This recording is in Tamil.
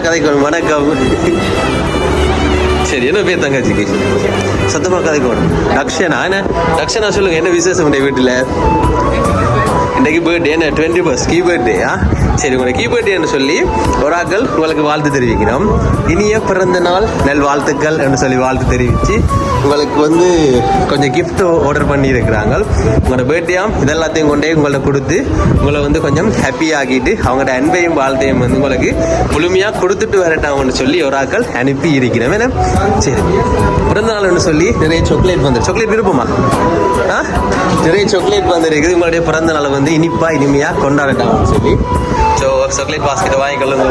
கதைக்கணும். வணக்கம். சரி, என்ன பேர் தங்கச்சிக்கு? சத்தமாக கதைக்கணும். ரக்ஷனா. என்ன ரக்ஷனா, சொல்லுங்க, என்ன விசேஷம் உடைய வீட்டில்? இன்றைக்கு பர்த்டே, என்ன 21st கீ பர்த்டேயா? சரி, உங்களை கீ பர்த்டேன்னு சொல்லி ஒரு ஆக்கள் உங்களுக்கு வாழ்த்து தெரிவிக்கிறோம். இனிய பிறந்த நாள் நல் வாழ்த்துக்கள் என்று சொல்லி வாழ்த்து தெரிவித்து உங்களுக்கு வந்து கொஞ்சம் கிஃப்ட் ஆர்டர் பண்ணி இருக்கிறாங்க. உங்களோட பர்த்டேயாம் இதெல்லாத்தையும் கொண்டே உங்களை கொடுத்து உங்களை வந்து கொஞ்சம் ஹாப்பி ஆகிட்டு அவங்களோட அன்பையும் வாழ்த்தையும் வந்து உங்களுக்கு முழுமையாக கொடுத்துட்டு வரட்டாம்னு சொல்லி ஒரு ஆக்கள் அனுப்பி இருக்கிறோம். ஏன்னா சரி, பிறந்த நாள்னு சொல்லி நிறைய சாக்லேட் வந்து சாக்லேட் விருப்பமா? நிறைய சாக்லேட் வந்து இருக்குது. உங்களுடைய பிறந்த நாளை வந்து இனிப்பா இனிமையாக கொண்டாடட்டாம்னு சொல்லி. ஸோ சாக்லேட் பாஸ்கெட்டை வாங்கிக்கொள்ளுங்க.